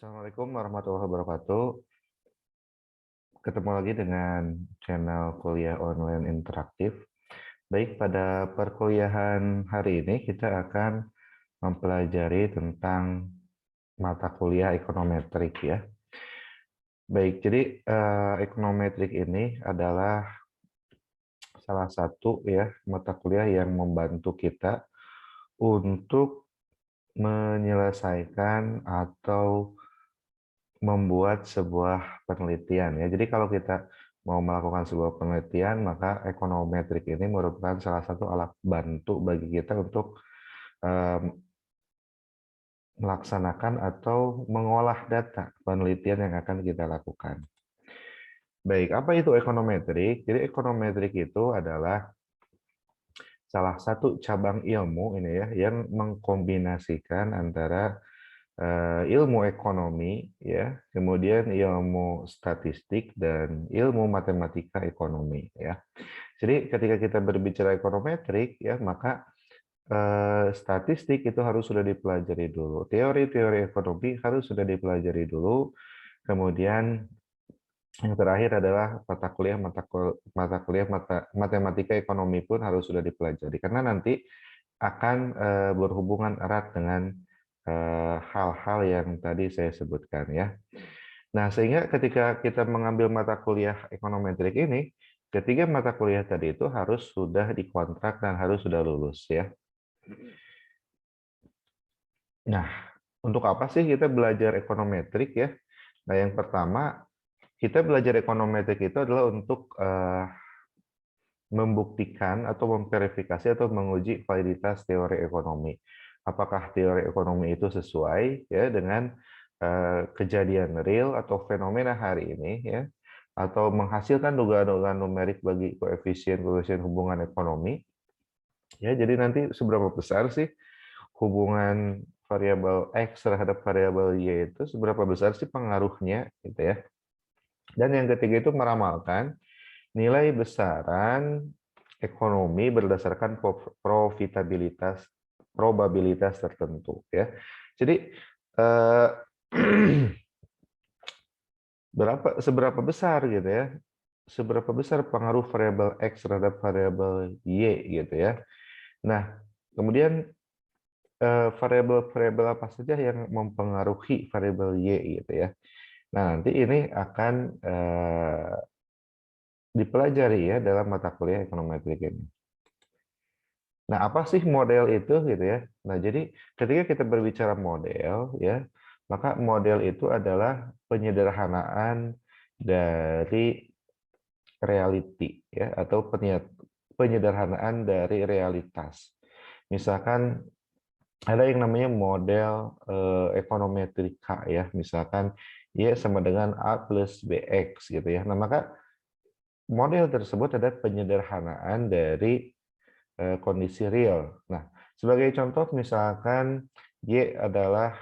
Assalamualaikum warahmatullahi wabarakatuh. Ketemu lagi dengan channel kuliah online interaktif. Baik, pada perkuliahan hari ini kita akan mempelajari tentang mata kuliah ekonometrik ya. Baik, jadi ekonometrik ini adalah salah satu ya mata kuliah yang membantu kita untuk menyelesaikan atau membuat sebuah penelitian ya. Jadi kalau kita mau melakukan sebuah penelitian, maka ekonometrik ini merupakan salah satu alat bantu bagi kita untuk melaksanakan atau mengolah data penelitian yang akan kita lakukan. Baik, apa itu ekonometrik? Jadi ekonometrik itu adalah salah satu cabang ilmu ini ya yang mengkombinasikan antara ilmu ekonomi ya, kemudian ilmu statistik dan ilmu matematika ekonomi ya. Jadi ketika kita berbicara ekonometrik ya, maka statistik itu harus sudah dipelajari dulu. Teori-teori ekonomi harus sudah dipelajari dulu. Kemudian yang terakhir adalah mata kuliah matematika ekonomi pun harus sudah dipelajari karena nanti akan berhubungan erat dengan hal-hal yang tadi saya sebutkan ya. Nah, sehingga ketika kita mengambil mata kuliah ekonometrik ini, ketiga mata kuliah tadi itu harus sudah dikontrak dan harus sudah lulus ya. Nah, untuk apa sih kita belajar ekonometrik ya? Nah, yang pertama, kita belajar ekonometrik itu adalah untuk membuktikan atau memverifikasi atau menguji validitas teori ekonomi. Apakah teori ekonomi itu sesuai ya dengan kejadian real atau fenomena hari ini ya, atau menghasilkan dugaan-dugaan numerik bagi koefisien hubungan ekonomi. Ya, jadi nanti seberapa besar sih hubungan variabel X terhadap variabel Y itu, seberapa besar sih pengaruhnya gitu ya. Dan yang ketiga itu meramalkan nilai besaran ekonomi berdasarkan profitabilitas probabilitas tertentu ya. Jadi seberapa besar gitu ya. Seberapa besar pengaruh variabel X terhadap variabel Y gitu ya. Nah, kemudian variabel-variabel apa saja yang mempengaruhi variabel Y gitu ya. Nah, nanti ini akan dipelajari ya dalam mata kuliah ekonometrik ini. Nah, apa sih model itu gitu ya? Nah, jadi ketika kita berbicara model ya, maka model itu adalah penyederhanaan dari reality ya atau penyederhanaan dari realitas. Misalkan ada yang namanya model ekonometrika ya, misalkan Y sama dengan A plus BX gitu ya. Nah, maka model tersebut ada penyederhanaan dari kondisi real. Nah, sebagai contoh misalkan Y adalah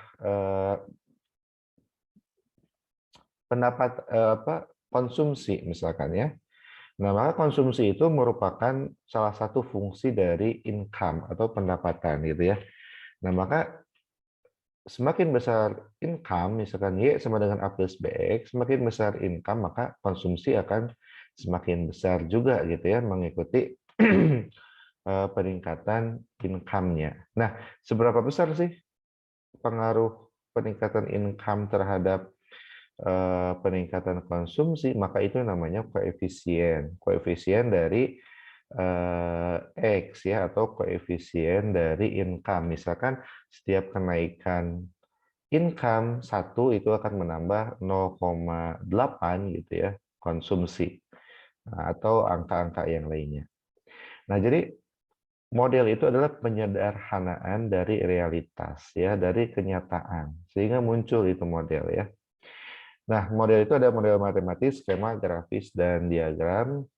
konsumsi misalkan ya. Nah, maka konsumsi itu merupakan salah satu fungsi dari income atau pendapatan gitu ya. Nah, maka semakin besar income, misalkan Y sama dengan A plus BX, semakin besar income, maka konsumsi akan semakin besar juga gitu ya, mengikuti peningkatan income-nya. Nah, seberapa besar sih pengaruh peningkatan income terhadap peningkatan konsumsi? Maka itu namanya koefisien. Koefisien dari X ya, atau koefisien dari income. Misalkan setiap kenaikan income 1 itu akan menambah 0,8 gitu ya konsumsi. Nah, atau angka-angka yang lainnya. Nah, jadi model itu adalah penyederhanaan dari realitas ya, dari kenyataan. Sehingga muncul itu model ya. Nah, model itu ada model matematis, skema, grafis, dan diagram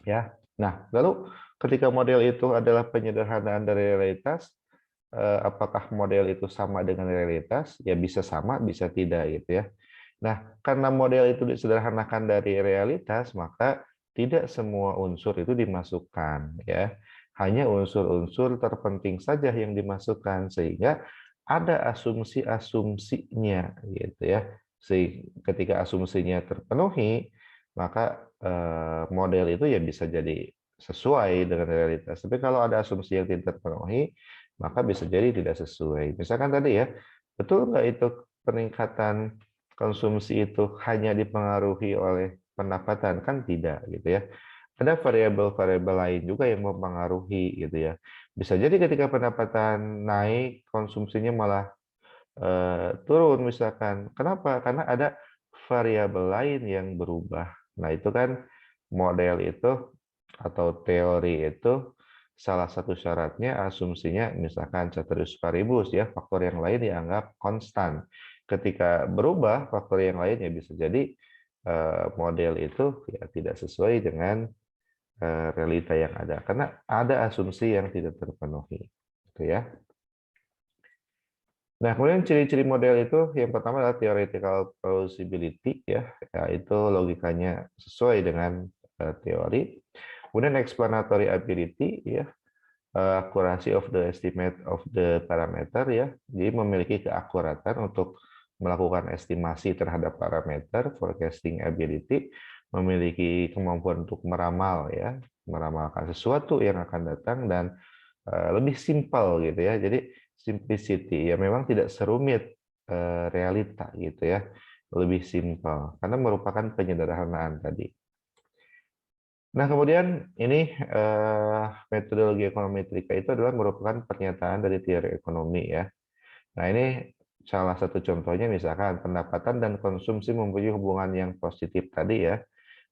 ya. Nah, lalu ketika model itu adalah penyederhanaan dari realitas, apakah model itu sama dengan realitas? Ya bisa sama, bisa tidak gitu ya. Nah, karena model itu disederhanakan dari realitas, maka tidak semua unsur itu dimasukkan ya. Hanya unsur-unsur terpenting saja yang dimasukkan, sehingga ada asumsi-asumsinya gitu ya. Ketika asumsinya terpenuhi, maka model itu ya bisa jadi sesuai dengan realitas. Tapi kalau ada asumsi yang tidak terpenuhi, maka bisa jadi tidak sesuai. Misalkan tadi ya, betul nggak itu peningkatan konsumsi itu hanya dipengaruhi oleh pendapatan? Kan tidak gitu ya. Ada variabel-variabel lain juga yang mempengaruhi gitu ya. Bisa jadi ketika pendapatan naik, konsumsinya malah turun misalkan. Kenapa? Karena ada variabel lain yang berubah. Nah, itu kan model itu atau teori itu salah satu syaratnya asumsinya misalkan ceteris paribus ya, faktor yang lain dianggap konstan. Ketika berubah faktor yang lain ya bisa jadi model itu ya tidak sesuai dengan realita yang ada karena ada asumsi yang tidak terpenuhi. Gitu ya. Nah, kemudian ciri-ciri model itu yang pertama adalah theoretical plausibility ya, yaitu logikanya sesuai dengan teori. Kemudian explanatory ability ya, accuracy of the estimate of the parameter ya. Jadi memiliki keakuratan untuk melakukan estimasi terhadap parameter, forecasting ability, memiliki kemampuan untuk meramal ya, meramalkan sesuatu yang akan datang dan lebih simpel gitu ya. Jadi simplicity ya memang tidak serumit realita gitu ya. Lebih simpel karena merupakan penyederhanaan tadi. Nah, kemudian ini metodologi ekonometrika itu adalah merupakan pernyataan dari teori ekonomi ya. Nah, ini salah satu contohnya misalkan pendapatan dan konsumsi mempunyai hubungan yang positif tadi ya,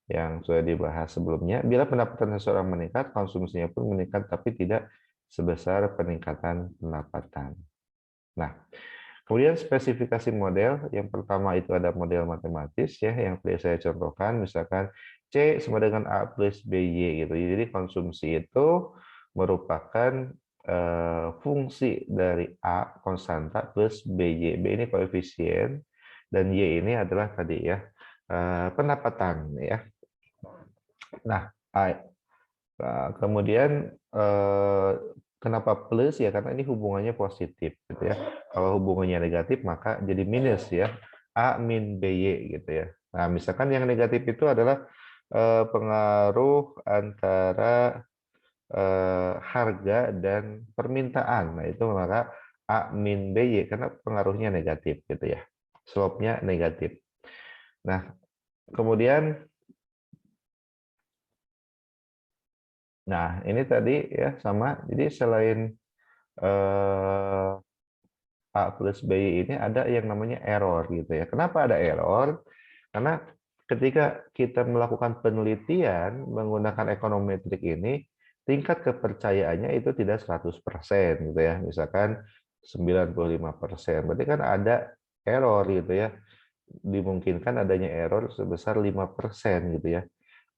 yang sudah dibahas sebelumnya. Bila pendapatan seseorang meningkat, konsumsinya pun meningkat tapi tidak sebesar peningkatan pendapatan. Nah, kemudian spesifikasi model, yang pertama itu ada model matematis ya, yang tadi saya contohkan, misalkan C sama dengan A plus BY gitu. Jadi konsumsi itu merupakan fungsi dari A konstanta plus BY. B ini koefisien dan Y ini adalah tadi ya pendapatan ya. Nah, kemudian kenapa plus ya karena ini hubungannya positif gitu ya. Kalau hubungannya negatif maka jadi minus ya. A min BY gitu ya. Nah, misalkan yang negatif itu adalah pengaruh antara harga dan permintaan. Nah, itu maka A min BY karena pengaruhnya negatif gitu ya. Slope-nya negatif. Nah, kemudian ini tadi ya sama. Jadi selain A plus BY ini ada yang namanya error gitu ya. Kenapa ada error? Karena ketika kita melakukan penelitian menggunakan ekonometrik ini, tingkat kepercayaannya itu tidak 100% gitu ya. Misalkan 95%. Berarti kan ada error gitu ya. Dimungkinkan adanya error sebesar 5% gitu ya.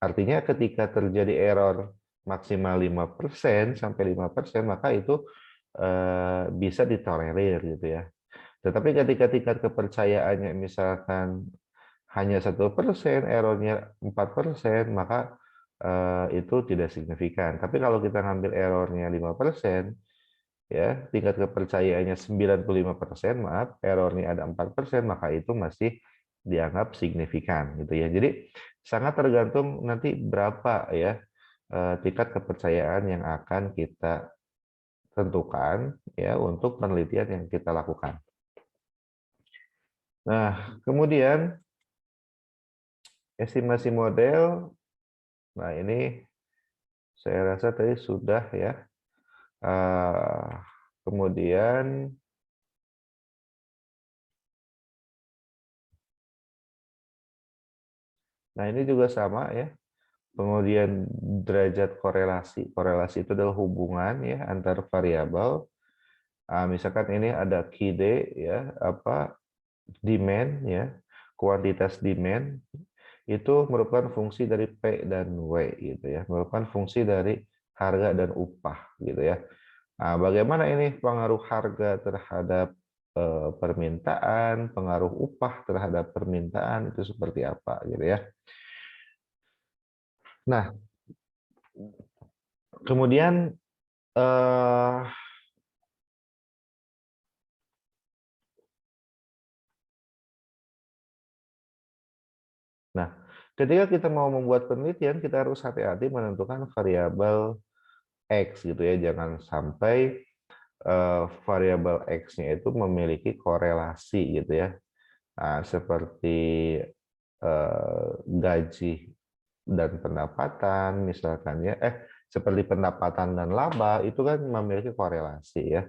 Artinya ketika terjadi error maksimal 5% sampai 5%, maka itu bisa ditolerir gitu ya. Tetapi ketika tingkat kepercayaannya misalkan hanya 1%, errornya 4%, maka itu tidak signifikan. Tapi kalau kita ngambil errornya 5%, ya tingkat kepercayaannya 95%, maaf, errornya ada 4%, maka itu masih dianggap signifikan gitu ya. Jadi sangat tergantung nanti berapa ya tingkat kepercayaan yang akan kita tentukan ya untuk penelitian yang kita lakukan. Nah, kemudian estimasi model. Nah, ini saya rasa tadi sudah ya. Kemudian ini juga sama ya. Kemudian derajat korelasi. Korelasi itu adalah hubungan ya antar variabel. Misalkan ini ada QD ya, demand ya, kuantitas demand itu merupakan fungsi dari P dan W gitu ya, merupakan fungsi dari harga dan upah gitu ya. Nah, bagaimana ini pengaruh harga terhadap permintaan, pengaruh upah terhadap permintaan itu seperti apa gitu ya. Nah, kemudian Nah, ketika kita mau membuat penelitian, kita harus hati-hati menentukan variabel X gitu ya. Jangan sampai variabel X-nya itu memiliki korelasi gitu ya. Nah, seperti gaji dan pendapatan misalkan ya, seperti pendapatan dan laba itu kan memiliki korelasi ya.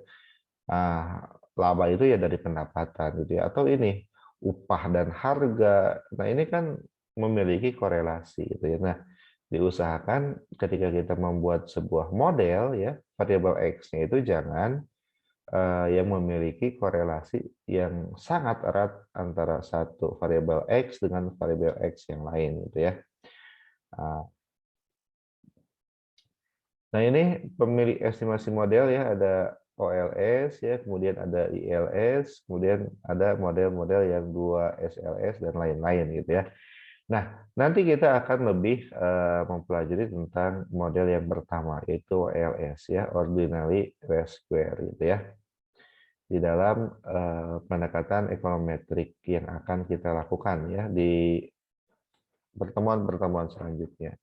Nah, laba itu ya dari pendapatan gitu ya. Atau ini upah dan harga. Nah, ini kan memiliki korelasi gitu ya. Nah, diusahakan ketika kita membuat sebuah model ya, variabel X-nya itu jangan yang memiliki korelasi yang sangat erat antara satu variabel X dengan variabel X yang lain gitu ya. Nah, ini pemilik estimasi model ya, ada OLS ya, kemudian ada ILS, kemudian ada model-model yang 2 SLS dan lain-lain gitu ya. Nah, nanti kita akan lebih mempelajari tentang model yang pertama yaitu OLS ya, Ordinary Least Square gitu ya. Di dalam pendekatan ekonometrik yang akan kita lakukan ya di pertemuan-pertemuan selanjutnya.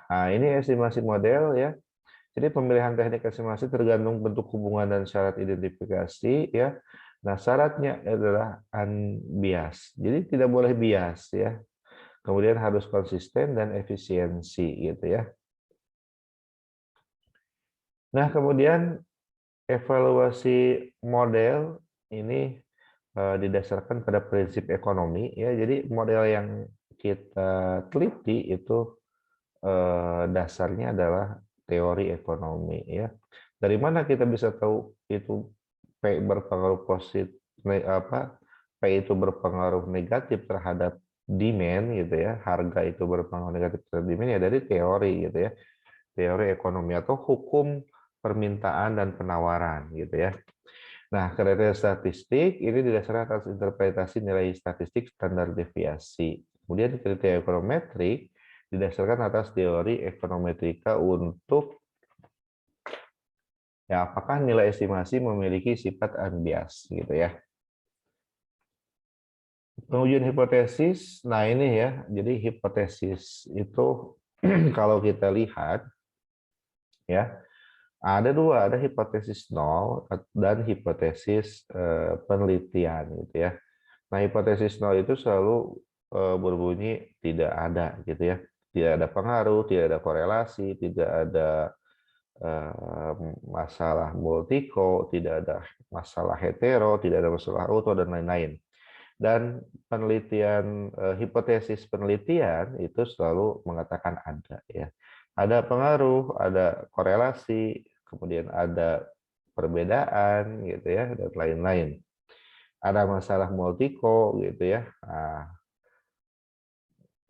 Nah, ini estimasi model ya. Jadi pemilihan teknik estimasi tergantung bentuk hubungan dan syarat identifikasi ya. Nah, syaratnya adalah unbiased. Jadi tidak boleh bias ya. Kemudian harus konsisten dan efisiensi gitu ya. Nah, kemudian evaluasi model ini didasarkan pada prinsip ekonomi ya. Jadi model yang kita teliti itu dasarnya adalah teori ekonomi ya. Dari mana kita bisa tahu itu P berpengaruh positif P itu berpengaruh negatif terhadap demand gitu ya. Harga itu berpengaruh negatif terhadap demand ya dari teori gitu ya. Teori ekonomi atau hukum permintaan dan penawaran gitu ya. Nah, kriteria statistik ini didasarkan atas interpretasi nilai statistik standar deviasi. Kemudian kriteria ekonometrik didasarkan atas teori ekonometrika untuk ya apakah nilai estimasi memiliki sifat unbiased gitu ya. Pengujian hipotesis, nah ini ya, jadi hipotesis itu kalau kita lihat ya ada dua, ada hipotesis nol dan hipotesis penelitian gitu ya. Nah, hipotesis nol itu selalu berbunyi tidak ada gitu ya. Tidak ada pengaruh, tidak ada korelasi, tidak ada masalah multiko, tidak ada masalah hetero, tidak ada masalah auto dan lain-lain. Dan penelitian hipotesis penelitian itu selalu mengatakan ada ya. Ada pengaruh, ada korelasi, kemudian ada perbedaan gitu ya dan lain-lain. Ada masalah multiko gitu ya.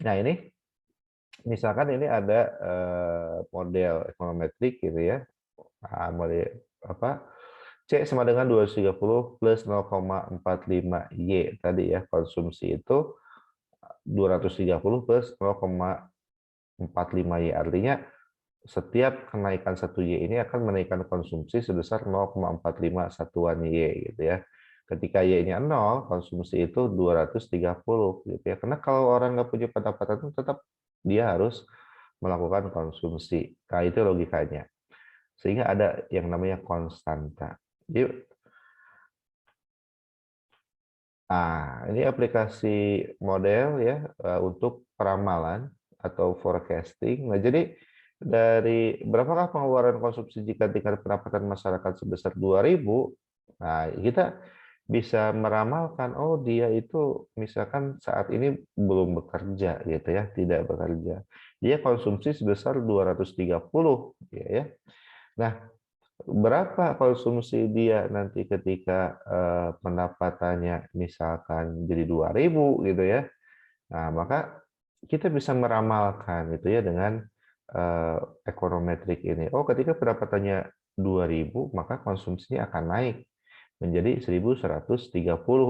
Nah, ini misalkan ini ada model ekonometrik gitu ya. Model apa? C sama dengan 230 plus 0,45 Y tadi ya. Konsumsi itu 230 plus 0,45 Y. Artinya setiap kenaikan 1 Y ini akan menaikkan konsumsi sebesar 0,45 satuan Y gitu ya. Ketika Y-nya 0, konsumsi itu 230 gitu ya. Karena kalau orang nggak punya pendapatan itu tetap dia harus melakukan konsumsi. Nah, itu logikanya. Sehingga ada yang namanya konstanta. Jadi, ini aplikasi model ya untuk peramalan atau forecasting. Nah, jadi dari berapakah pengeluaran konsumsi jika tingkat pendapatan masyarakat sebesar 2.000? Nah, kita bisa meramalkan, oh dia itu misalkan saat ini belum bekerja gitu ya, tidak bekerja. Dia konsumsi sebesar 230 ya. Nah, berapa konsumsi dia nanti ketika pendapatannya misalkan jadi 2.000 gitu ya. Nah, maka kita bisa meramalkan gitu ya dengan ekonometrik ini. Oh, ketika pendapatannya 2.000, maka konsumsinya akan naik menjadi 1.130,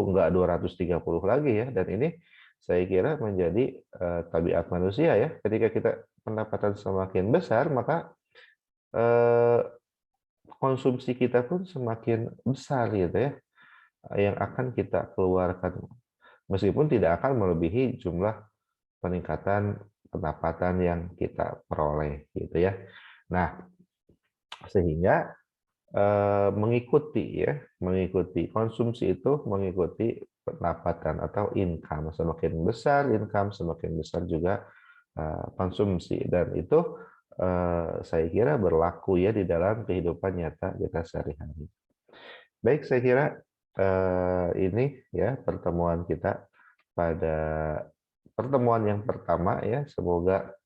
enggak 230 lagi ya. Dan ini saya kira menjadi tabiat manusia ya. Ketika kita pendapatan semakin besar, maka konsumsi kita pun semakin besar gitu ya, yang akan kita keluarkan. meskipun tidak akan melebihi jumlah peningkatan pendapatan yang kita peroleh gitu ya. Nah, sehingga mengikuti konsumsi itu mengikuti pendapatan atau income. Semakin besar income, semakin besar juga konsumsi, dan itu saya kira berlaku ya di dalam kehidupan nyata kita sehari-hari. Baik, saya kira ini ya pertemuan kita pada pertemuan yang pertama ya, semoga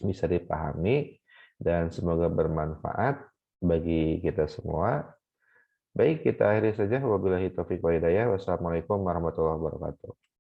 bisa dipahami dan semoga bermanfaat bagi kita semua. Baik, kita akhiri saja. Wabillahi taufiq wa hidayah. Wassalamualaikum warahmatullahi wabarakatuh.